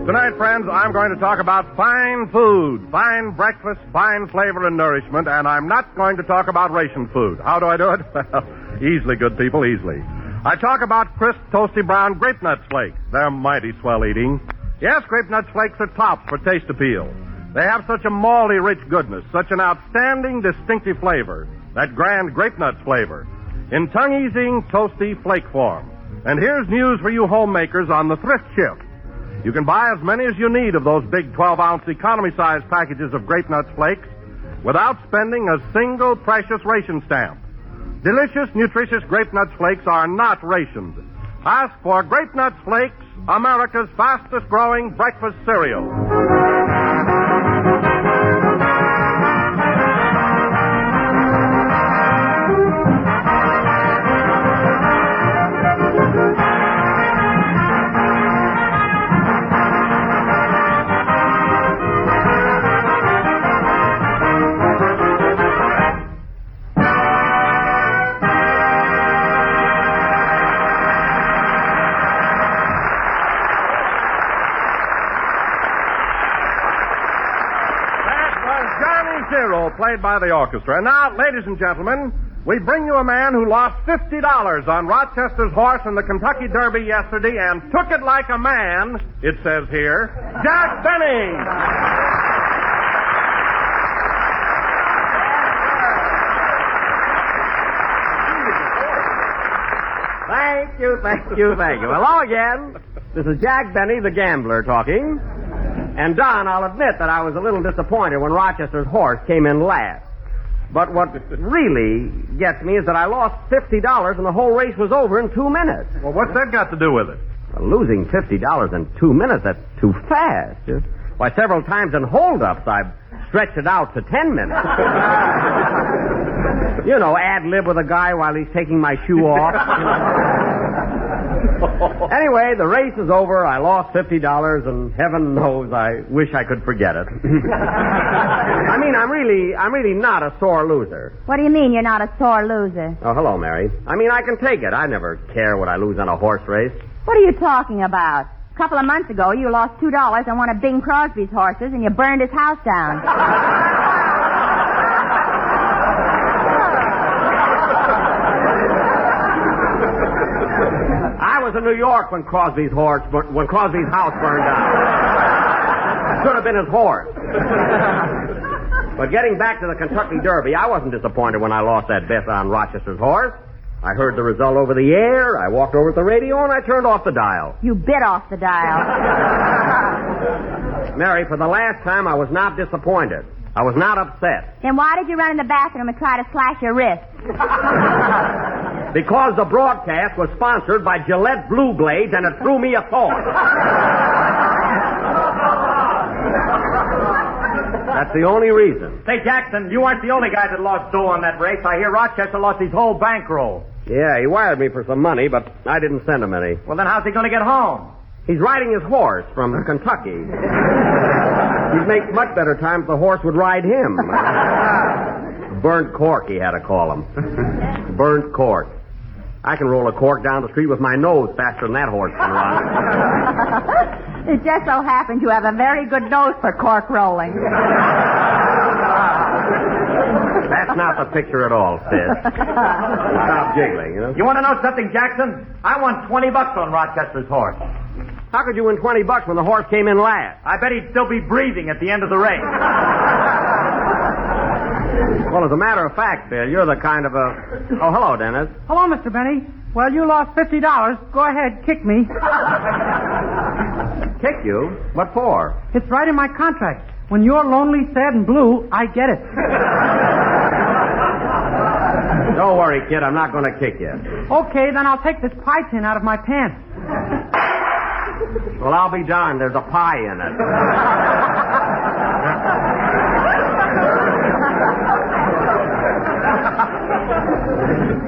Tonight, friends, I'm going to talk about fine food, fine breakfast, fine flavor and nourishment, and I'm not going to talk about ration food. How do I do it? Well, easily, good people, easily. I talk about crisp, toasty brown grape nuts flakes. They're mighty swell eating. Yes, grape nuts flakes are tops for taste appeal. They have such a malty, rich goodness, such an outstanding, distinctive flavor, that grand grape nuts flavor, in tongue-easing, toasty flake form. And here's news for you homemakers on the thrift shift. You can buy as many as you need of those big 12-ounce economy-sized packages of grape nuts flakes without spending a single precious ration stamp. Delicious, nutritious grape nuts flakes are not rationed. Ask for Grape Nuts Flakes, America's fastest-growing breakfast cereal. Played by the orchestra. And now, ladies and gentlemen, we bring you a man who lost $50 on Rochester's horse in the Kentucky Derby yesterday and took it like a man, it says here, Jack Benny. Thank you. Hello again. This is Jack Benny, the gambler, talking. And, Don, I'll admit that I was a little disappointed when Rochester's horse came in last. But what really gets me is that I lost $50 and the whole race was over in 2 minutes. Well, what's that got to do with it? Well, losing $50 in 2 minutes, that's too fast. Why, several times in holdups, I've stretched it out to 10 minutes. You know, ad-lib with a guy while he's taking my shoe off. Anyway, the race is over. I lost $50, and heaven knows I wish I could forget it. I mean, I'm really not a sore loser. What do you mean you're not a sore loser? Oh, hello, Mary. I mean, I can take it. I never care what I lose on a horse race. What are you talking about? A couple of months ago, you lost $2 on one of Bing Crosby's horses, and you burned his house down. I was in New York when Crosby's house burned down. Could have been his horse. But getting back to the Kentucky Derby, I wasn't disappointed when I lost that bet on Rochester's horse. I heard the result over the air, I walked over to the radio, and I turned off the dial. You bit off the dial. Mary, for the last time, I was not disappointed. I was not upset. Then why did you run in the bathroom and try to slash your wrist? Because the broadcast was sponsored by Gillette Blue Blades, and it threw me a thought. That's the only reason. Say, Jackson, you aren't the only guy that lost dough on that race. I hear Rochester lost his whole bankroll. Yeah, he wired me for some money, but I didn't send him any. Well, then how's he going to get home? He's riding his horse from Kentucky. He'd make much better time if the horse would ride him. Burnt cork, he had to call him. Burnt cork. I can roll a cork down the street with my nose faster than that horse can run. It just so happens you have a very good nose for cork rolling. That's not the picture at all, sis. Stop jiggling, you know. You want to know something, Jackson? I won $20 on Rochester's horse. How could you win $20 when the horse came in last? I bet he'd still be breathing at the end of the race. Well, as a matter of fact, Bill, you're the kind of a... Oh, hello, Dennis. Hello, Mr. Benny. Well, you lost $50. Go ahead, kick me. Kick you? What for? It's right in my contract. When you're lonely, sad, and blue, I get it. Don't worry, kid. I'm not going to kick you. Okay, then I'll take this pie tin out of my pants. Well, I'll be darned. There's a pie in it.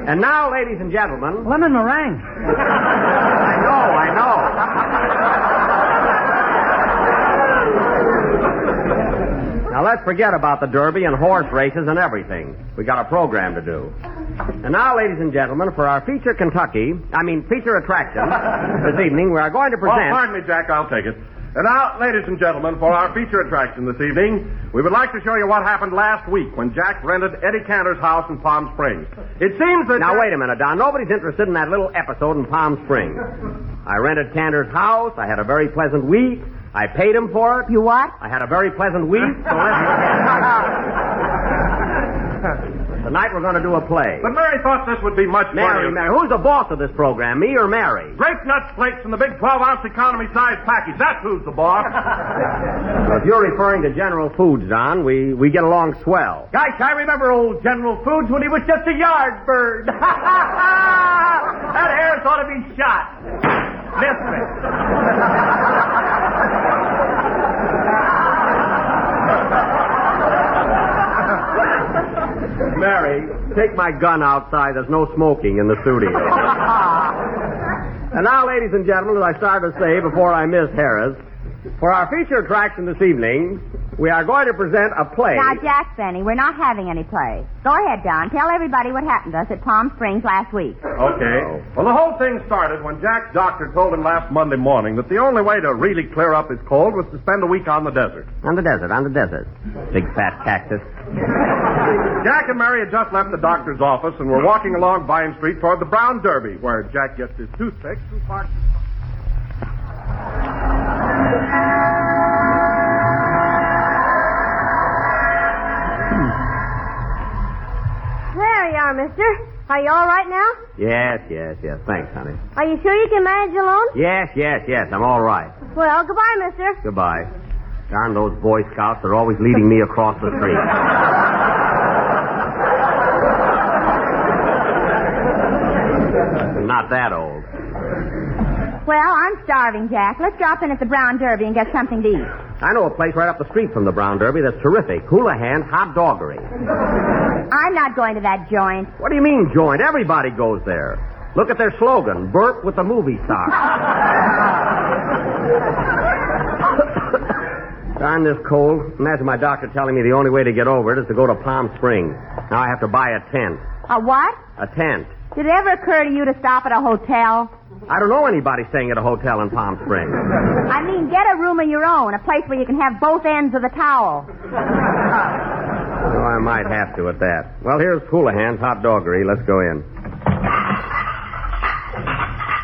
And now, ladies and gentlemen... Lemon meringue. I know. Now, let's forget about the Derby and horse races and everything. We got a program to do. And now, ladies and gentlemen, for our feature attraction this evening, we are going to present... Oh, pardon me, Jack. I'll take it. And now, ladies and gentlemen, for our feature attraction this evening, we would like to show you what happened last week when Jack rented Eddie Cantor's house in Palm Springs. It seems that... Now, wait a minute, Don. Nobody's interested in that little episode in Palm Springs. I rented Cantor's house. I had a very pleasant week. I paid him for it. You what? I had a very pleasant week. So tonight we're going to do a play. But Mary thought this would be much Mary, funnier. Mary. Who's the boss of this program, me or Mary? Grape nuts flakes in the big 12-ounce economy-size package. That's who's the boss. Well, if you're referring to General Foods, Don, we get along swell. Gosh, I remember old General Foods when he was just a yard bird. That hair's ought to be shot. Missed me. Mary, take my gun outside. There's no smoking in the studio. And now, ladies and gentlemen, as I started to say before I miss Harris, for our feature attraction this evening, we are going to present a play. Now, Jack Benny, we're not having any play. Go ahead, Don. Tell everybody what happened to us at Palm Springs last week. Okay. Well, the whole thing started when Jack's doctor told him last Monday morning that the only way to really clear up his cold was to spend a week on the desert. On the desert. Big fat cactus. Jack and Mary had just left the doctor's office and were walking along Vine Street toward the Brown Derby, where Jack gets his toothpicks and parks. There you are, mister. Are you all right now? Yes. Thanks, honey. Are you sure you can manage alone? Yes. I'm all right. Well, goodbye, mister. Goodbye. Darn those Boy Scouts. They're always leading me across the street. Not that old. Well, I'm starving, Jack. Let's drop in at the Brown Derby and get something to eat. I know a place right up the street from the Brown Derby that's terrific. Houlihan's Hot Doggery. I'm not going to that joint. What do you mean, joint? Everybody goes there. Look at their slogan, burp with the movie star. Darn this cold. Imagine my doctor telling me the only way to get over it is to go to Palm Springs. Now I have to buy a tent. A what? A tent. Did it ever occur to you to stop at a hotel? I don't know anybody staying at a hotel in Palm Springs. I mean, get a room of your own, a place where you can have both ends of the towel. Oh, I might have to at that. Well, here's Houlihan's Hot Doggery. Let's go in.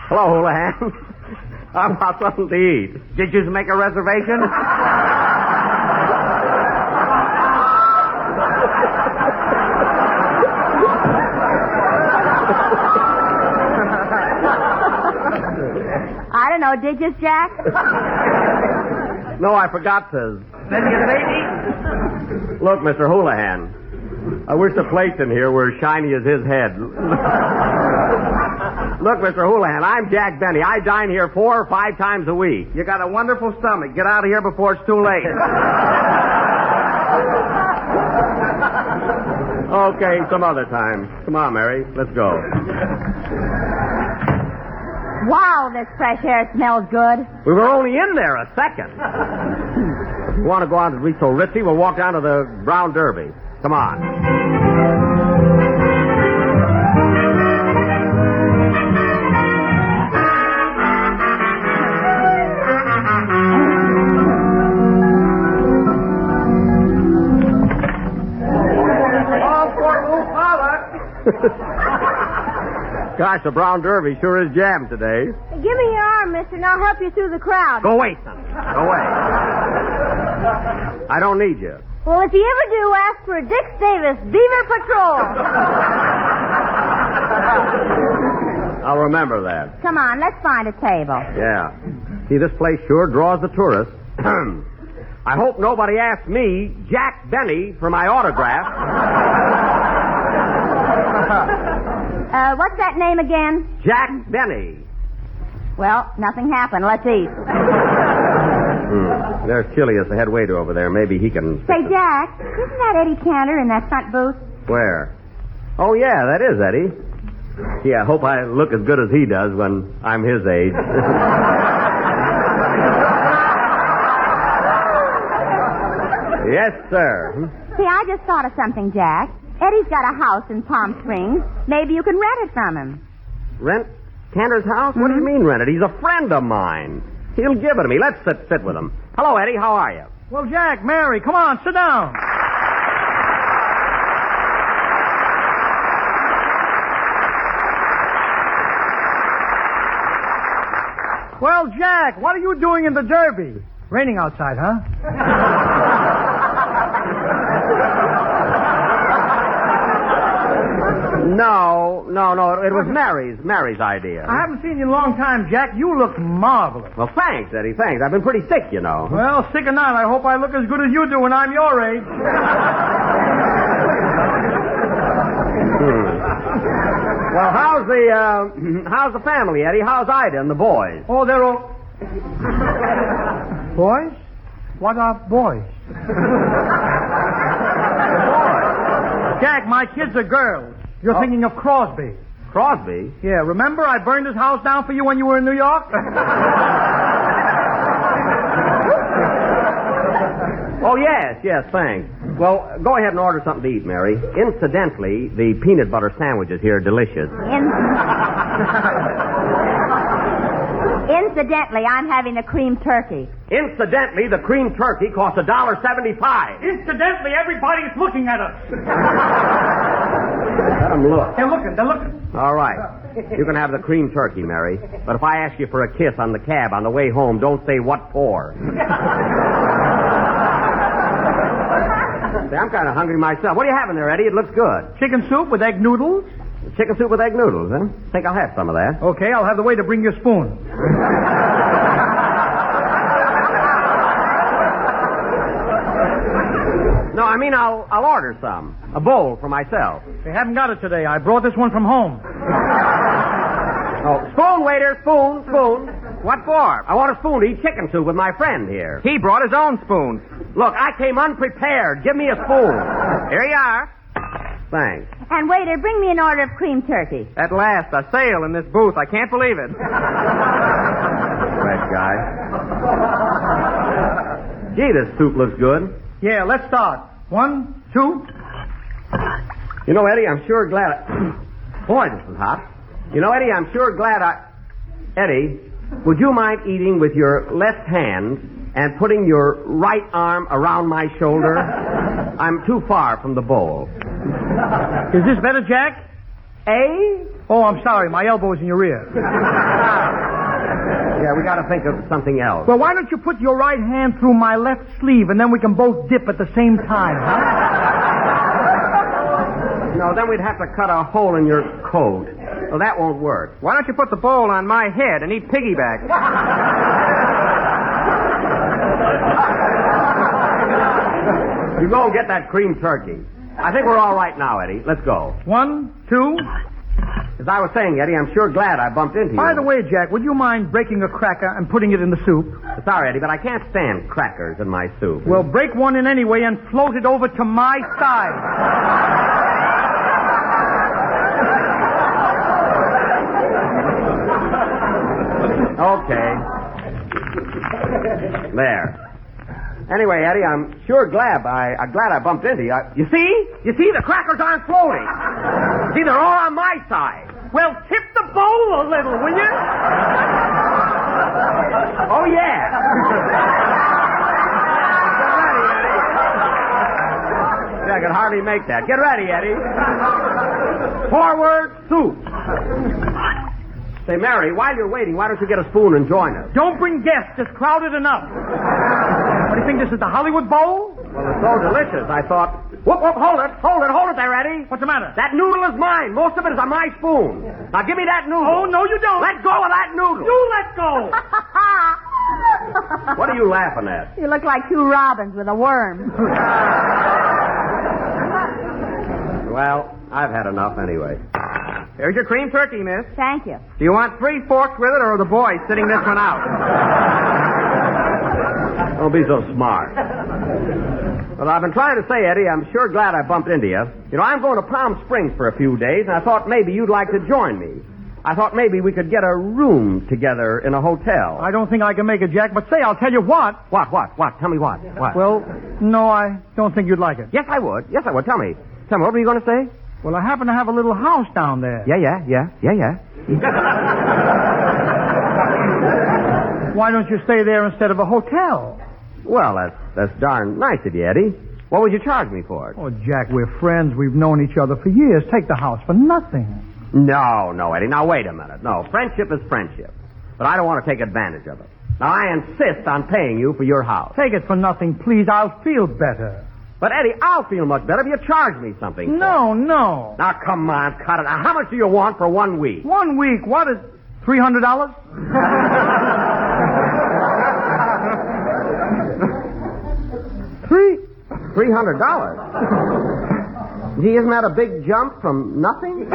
Hello, Houlihan. How about something to eat? Did you make a reservation? I don't know, did you, Jack? No, I forgot to. Then you lady? Look, Mr. Houlihan, I wish the plates in here were as shiny as his head. Look, Mr. Houlihan, I'm Jack Benny. I dine here 4 or 5 times a week. You got a wonderful stomach. Get out of here before it's too late. Okay, some other time. Come on, Mary. Let's go. Wow, this fresh air smells good. We were only in there a second. If you want to go on to reach so ritzy, we'll walk down to the Brown Derby. Come on. Gosh, the Brown Derby sure is jammed today. Give me your arm, mister, and I'll help you through the crowd. Go away, son. Go away. I don't need you. Well, if you ever do, ask for Dick Davis, Beaver Patrol. I'll remember that. Come on, let's find a table. Yeah. See, this place sure draws the tourists. I hope nobody asks me, Jack Benny, for my autograph. What's that name again? Jack Benny. Well, nothing happened. Let's eat. There's Chilius, the head waiter over there. Maybe he can... Say, Jack, isn't that Eddie Cantor in that front booth? Where? Oh, yeah, that is Eddie. Yeah, I hope I look as good as he does when I'm his age. Yes, sir. See, I just thought of something, Jack. Eddie's got a house in Palm Springs. Maybe you can rent it from him. Rent Cantor's house? What do you mean rent it? He's a friend of mine. He'll give it to me. Let's sit with him. Hello, Eddie. How are you? Well, Jack, Mary, come on, sit down. Well, Jack, what are you doing in the Derby? Raining outside, huh? No. It was Mary's idea. I haven't seen you in a long time, Jack. You look marvelous. Well, thanks, Eddie. Thanks. I've been pretty sick, you know. Well, sick or not, I hope I look as good as you do when I'm your age. Well, how's the family, Eddie? How's Ida and the boys? Oh, they're all... Boys? What are boys? Jack, my kids are girls. You're thinking of Crosby. Crosby? Yeah, remember I burned his house down for you when you were in New York? Oh, yes, thanks. Well, go ahead and order something to eat, Mary. Incidentally, the peanut butter sandwiches here are delicious. Incidentally, I'm having a cream turkey. Incidentally, the cream turkey costs $1.75. Incidentally, everybody's looking at us. Let them look. They're looking. All right. You can have the cream turkey, Mary. But if I ask you for a kiss on the cab on the way home, don't say what for. See, I'm kind of hungry myself. What are you having there, Eddie? It looks good. Chicken soup with egg noodles? Chicken soup with egg noodles, huh? Think I'll have some of that. Okay, I'll have the waiter bring you a spoon. No, I mean I'll order some. A bowl for myself. They haven't got it today. I brought this one from home. Oh, spoon, waiter, spoon. What for? I want a spoon to eat chicken soup with my friend here. He brought his own spoon. Look, I came unprepared. Give me a spoon. Here you are. Thanks. And waiter, bring me an order of cream turkey. At last, a sale in this booth. I can't believe it. That guy. Gee, this soup looks good. Yeah, let's start. 1, 2. You know, Eddie, I'm sure glad Boy, this is hot. You know, Eddie, I'm sure glad Eddie, would you mind eating with your left hand and putting your right arm around my shoulder? I'm too far from the bowl. Is this better, Jack? Eh? Oh, I'm sorry. My elbow's in your ear. Yeah, we got to think of something else. Well, why don't you put your right hand through my left sleeve and then we can both dip at the same time, huh? No, then we'd have to cut a hole in your coat. Well, that won't work. Why don't you put the bowl on my head and eat piggyback? You go and get that cream turkey. I think we're all right now, Eddie. Let's go. 1, 2. As I was saying, Eddie, I'm sure glad I bumped into you. By the way, Jack, would you mind breaking a cracker and putting it in the soup? Sorry, Eddie, but I can't stand crackers in my soup. Well, break one in anyway and float it over to my side. Okay. There. Anyway, Eddie, I'm sure glad I bumped into you. You see? The crackers aren't floating. See, they're all on my side. Well, tip the bowl a little, will you? Oh, yeah. Get ready, Eddie. Yeah, I can hardly make that. Get ready, Eddie. Forward, soup. Say, Mary, while you're waiting, why don't you get a spoon and join us? Don't bring guests. It's crowded enough. What do you think, this is the Hollywood Bowl? Well, it's so delicious, I thought... Whoop, hold it there, Eddie. What's the matter? That noodle is mine. Most of it is on my spoon. Now give me that noodle. Oh, no, you don't. Let go of that noodle. You let go. What are you laughing at? You look like two robins with a worm. Well, I've had enough anyway. Here's your cream turkey, miss. Thank you. Do you want 3 forks with it, or are the boys sitting this one out? Don't be so smart. Well, I've been trying to say, Eddie, I'm sure glad I bumped into you. You know, I'm going to Palm Springs for a few days, and I thought maybe you'd like to join me. I thought maybe we could get a room together in a hotel. I don't think I can make it, Jack, but say, I'll tell you what. What? Tell me what? What? Well, no, I don't think you'd like it. Yes, I would. Tell me, what were you going to say? Well, I happen to have a little house down there. Yeah. Why don't you stay there instead of a hotel? Well, that's darn nice of you, Eddie. What would you charge me for it? Oh, Jack, we're friends. We've known each other for years. Take the house for nothing. No, Eddie. Now, wait a minute. No, friendship is friendship. But I don't want to take advantage of it. Now, I insist on paying you for your house. Take it for nothing, please. I'll feel better. But, Eddie, I'll feel much better if you charge me something. No. Now, come on, cut it. Now, how much do you want for 1 week? 1 week? What is... $300? $300? Gee, isn't that a big jump from nothing?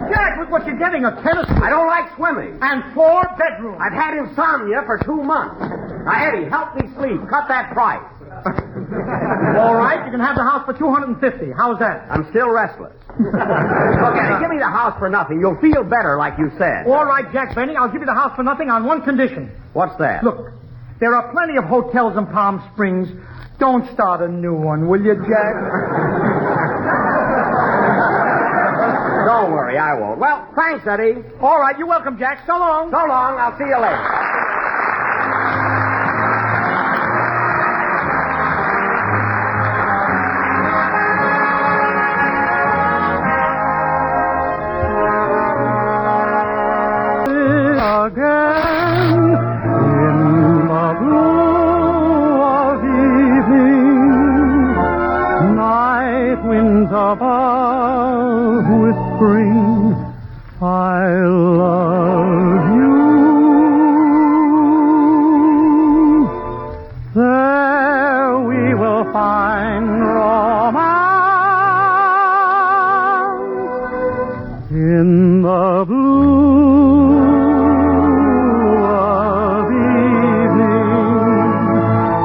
Jack, look what you're getting, a tennis court. I don't like swimming. And 4 bedrooms. I've had insomnia for 2 months. Now, Eddie, help me sleep. Cut that price. All right, you can have the house for $250. How's that? I'm still restless. Look, Eddie, give me the house for nothing. You'll feel better, like you said. All right, Jack Benny, I'll give you the house for nothing on one condition. What's that? Look, there are plenty of hotels in Palm Springs. Don't start a new one, will you, Jack? Don't worry, I won't. Well, thanks, Eddie. All right, you're welcome, Jack. So long. So long. I'll see you later. Above whispering, I love you. There we will find romance in the blue of evening.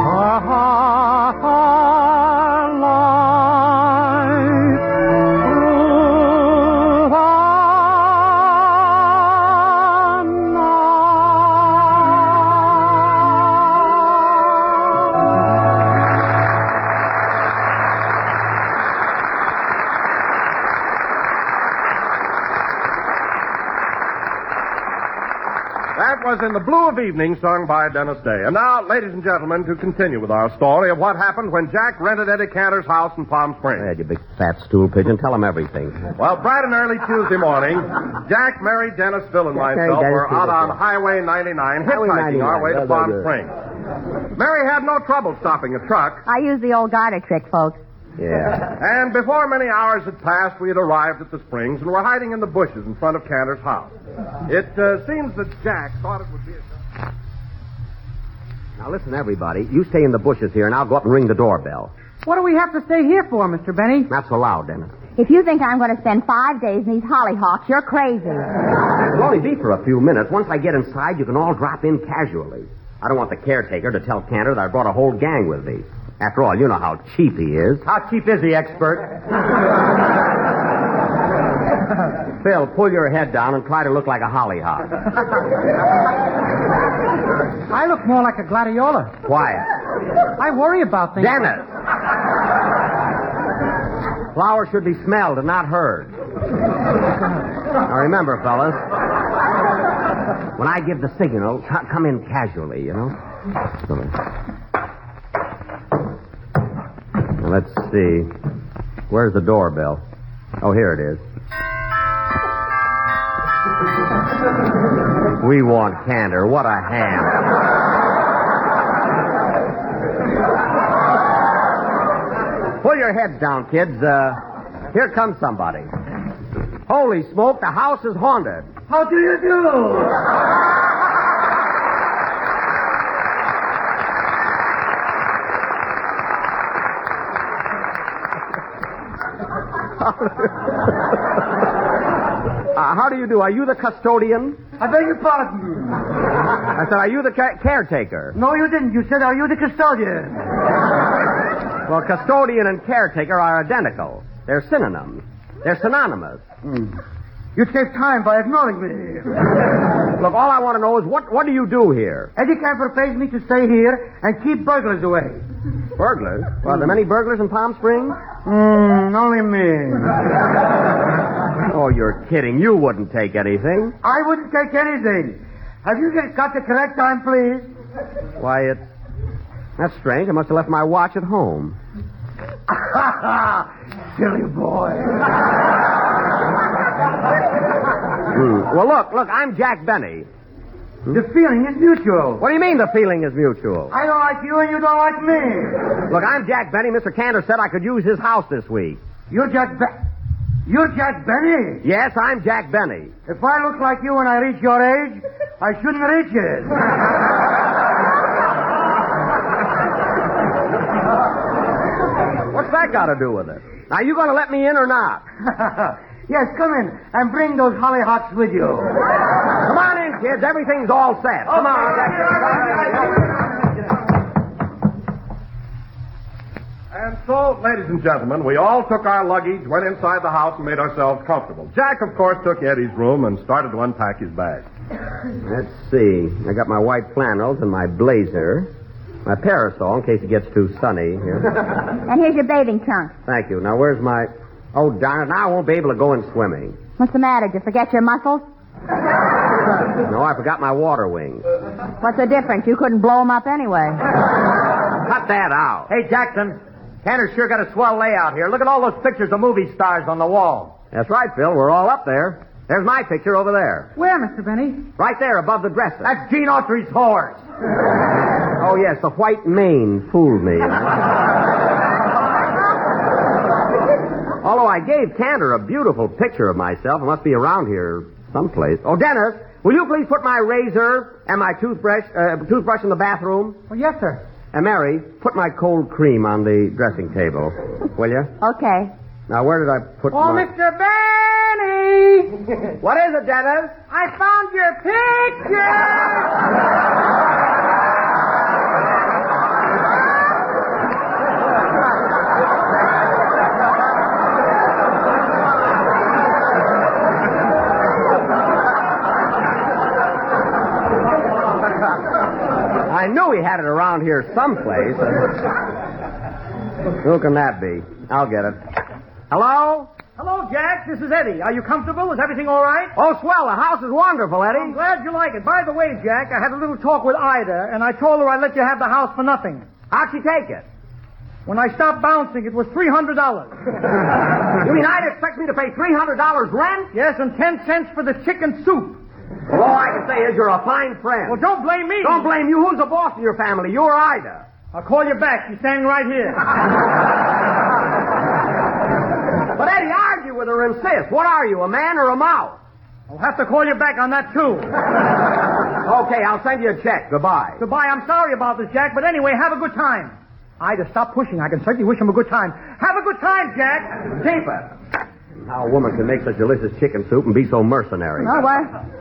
Our hearts are light. That was In the Blue of Evening, sung by Dennis Day. And now, ladies and gentlemen, to continue with our story of what happened when Jack rented Eddie Cantor's house in Palm Springs. Ed, you big fat stool pigeon. Tell him everything. Well, bright and early Tuesday morning, Jack, Mary, Dennis, Phil, and myself were out on Highway 99 hitchhiking our way to Palm Springs. Mary had no trouble stopping a truck. I use the old garter trick, folks. Yeah. And before many hours had passed, we had arrived at the springs and were hiding in the bushes in front of Cantor's house. It seems that Jack thought it would be a... Now, listen, everybody. You stay in the bushes here, and I'll go up and ring the doorbell. What do we have to stay here for, Mr. Benny? Not so loud, Dennis. If you think I'm going to spend 5 days in these hollyhocks, you're crazy. It'll only be for a few minutes. Once I get inside, you can all drop in casually. I don't want the caretaker to tell Cantor that I brought a whole gang with me. After all, you know how cheap he is. How cheap is he, expert? Phil, pull your head down and try to look like a hollyhock. I look more like a gladiola. Quiet. I worry about things. Dennis! Flowers should be smelled and not heard. Now remember, fellas, when I give the signal, come in casually, you know? Now, let's see. Where's the doorbell? Oh, here it is. We want Cantor. What a ham. Pull your heads down, kids. Here comes somebody. Holy smoke, the house is haunted. How do you do? How do you do? Are you the custodian? I beg your pardon. I said, are you the caretaker? No, you didn't. You said, are you the custodian? Well, custodian and caretaker are identical. They're synonyms. They're synonymous. You'd save time by ignoring me. Look, all I want to know is what do you do here? Eddie Cantor pays me to stay here and keep burglars away. Burglars? Well, are there many burglars in Palm Springs? Only me. Oh, you're kidding. You wouldn't take anything. I wouldn't take anything. Have you got the correct time, please? Why, that's strange. I must have left my watch at home. Silly boy. Well, look, I'm Jack Benny. The feeling is mutual. What do you mean the feeling is mutual? I don't like you and you don't like me. Look, I'm Jack Benny. Mr. Cantor said I could use his house this week. You're Jack Benny? Yes, I'm Jack Benny. If I look like you when I reach your age, I shouldn't reach it. What's that got to do with it? Now, you going to let me in or not? Yes, come in and bring those hollyhocks with you. Come on in, kids. Everything's all set. Come on. And so, ladies and gentlemen, we all took our luggage, went inside the house, and made ourselves comfortable. Jack, of course, took Eddie's room and started to unpack his bag. Let's see. I got my white flannels and my blazer, my parasol in case it gets too sunny here. And here's your bathing trunk. Thank you. Now, where's my... Oh, darn it. Now I won't be able to go in swimming. What's the matter? Did you forget your muscles? No, I forgot my water wings. What's the difference? You couldn't blow them up anyway. Cut that out. Hey, Jackson. Cantor's sure got a swell layout here. Look at all those pictures of movie stars on the wall. That's right, Phil. We're all up there. There's my picture over there. Where, Mr. Benny? Right there, above the dresser. That's Gene Autry's horse. Oh, yes, the white mane fooled me. Although I gave Cantor a beautiful picture of myself. It must be around here someplace. Oh, Dennis, will you please put my razor and my toothbrush in the bathroom? Oh, yes, sir. And Mary, put my cold cream on the dressing table, will you? Okay. Now, where did I put Oh, my... Mr. Benny! What is it, Dennis? I found your picture! I knew he had it around here someplace. Who can that be? I'll get it. Hello? Hello, Jack. This is Eddie. Are you comfortable? Is everything all right? Oh, swell. The house is wonderful, I'm Eddie. glad you like it. By the way, Jack, I had a little talk with Ida, and I told her I'd let you have the house for nothing. How'd she take it? When I stopped bouncing, it was $300. You mean I'd expect me to pay $300 rent? Yes, and 10 cents for the chicken soup. Well, all I can say is you're a fine friend. Well, don't blame me. Don't blame you. Who's the boss in your family? You or Ida? I'll call you back. She's standing right here. But Eddie, argue with her and insist. What are you, a man or a mouse? I'll have to call you back on that, too. Okay, I'll send you a check. Goodbye. Goodbye. I'm sorry about this, Jack, but anyway, have a good time. Ida, stop pushing. I can certainly wish him a good time. Have a good time, Jack. Keep it. How a woman can make such delicious chicken soup and be so mercenary. Oh,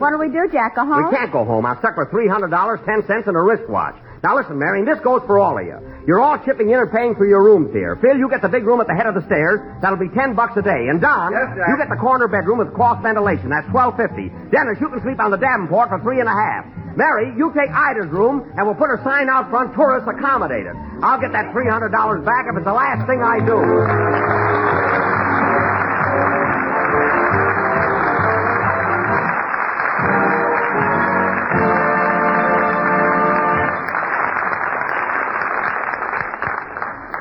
what do we do, Jack? Go home? We can't go home. I'm stuck with $300, 10 cents, and a wristwatch. Now listen, Mary, and this goes for all of you. You're all chipping in and paying for your rooms here. Phil, you get the big room at the head of the stairs. That'll be $10 a day. And Don, Yes, Jack. you get the corner bedroom with cross ventilation. That's $12.50. Dennis, you can sleep on the Davenport for $3.50. Mary, you take Ida's room, and we'll put a sign out front, tourists accommodated. I'll get that $300 back if it's the last thing I do.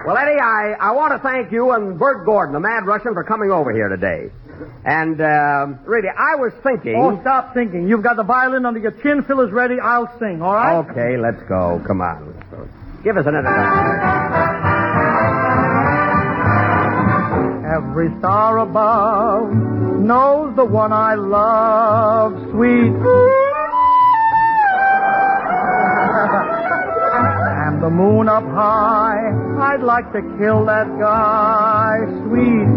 Well, Eddie, I want to thank you and Bert Gordon, the Mad Russian, for coming over here today. And, really, I was thinking... Oh, stop thinking. You've got the violin under your chin. Phil is ready. I'll sing, all right? Okay, let's go. Come on. Give us an introduction. Every star above knows the one I love, sweet. And the moon up high, I'd like to kill that guy, sweet.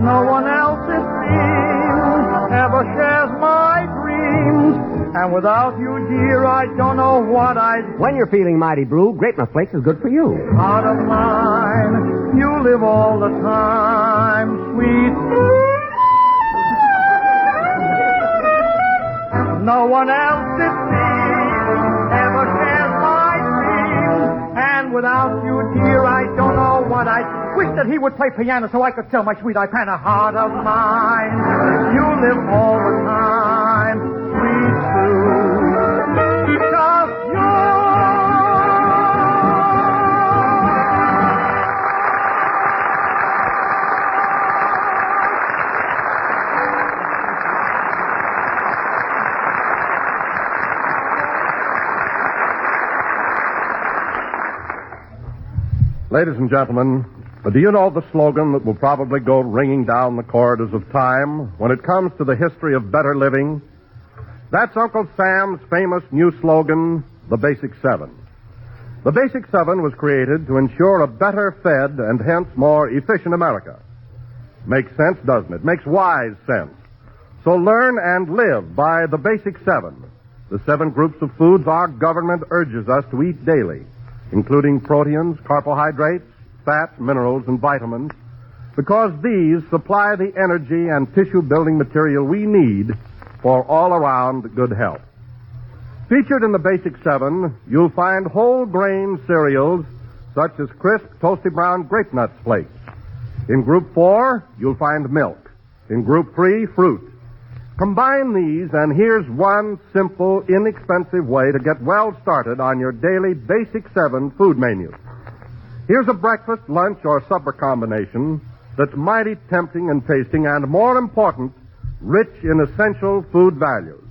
No one else, it seems, ever shares my dreams. And without you, dear, I don't know what I'd... When you're feeling mighty blue, Grape Nut Flakes is good for you. Heart of mine, you live all the time, sweet. No one else it seems ever shares my dreams. And without you, dear, I don't know what I'd... Wish that he would play piano so I could tell my sweet Ipana, heart of mine, you live all the time, sweet true, just you. Ladies and gentlemen, do you know the slogan that will probably go ringing down the corridors of time when it comes to the history of better living? That's Uncle Sam's famous new slogan, the Basic Seven. The Basic Seven was created to ensure a better fed and hence more efficient America. Makes sense, doesn't it? Makes wise sense. So learn and live by the Basic Seven, the 7 groups of foods our government urges us to eat daily, including proteins, carbohydrates, fats, minerals, and vitamins, because these supply the energy and tissue-building material we need for all-around good health. Featured in the Basic Seven, you'll find whole-grain cereals such as crisp, toasty brown grape nuts flakes. In Group 4, you'll find milk. In Group 3, fruit. Combine these, and here's one simple, inexpensive way to get well started on your daily Basic 7 food menu. Here's a breakfast, lunch, or supper combination that's mighty tempting and tasting and, more important, rich in essential food values.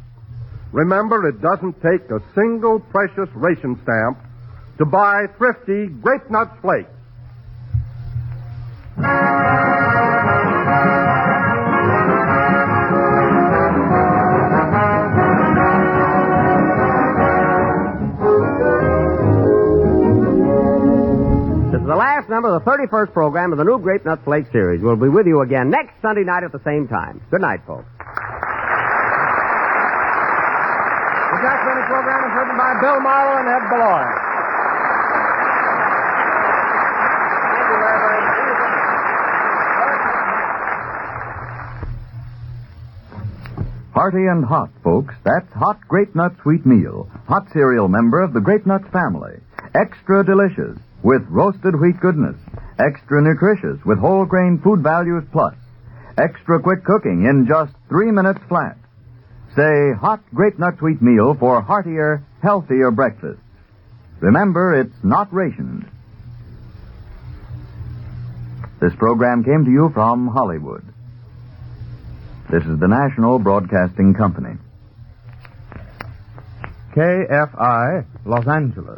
Remember, it doesn't take a single precious ration stamp to buy thrifty Grape Nut Flakes. The last number of the 31st program of the new Grape Nut Flake series. We'll be with you again next Sunday night at the same time. Good night, folks. The Jack Benny program is written by Bill Morrow and Ed Beloy. Hearty and hot, folks. That's Hot Grape Nut Sweet Meal. Hot cereal member of the Grape Nuts family. Extra delicious with roasted wheat goodness. Extra nutritious with whole grain food values plus. Extra quick cooking in just 3 minutes flat. Say Hot Grape Nut Sweet Meal for heartier, healthier breakfasts. Remember, it's not rationed. This program came to you from Hollywood. This is the National Broadcasting Company. KFI, Los Angeles.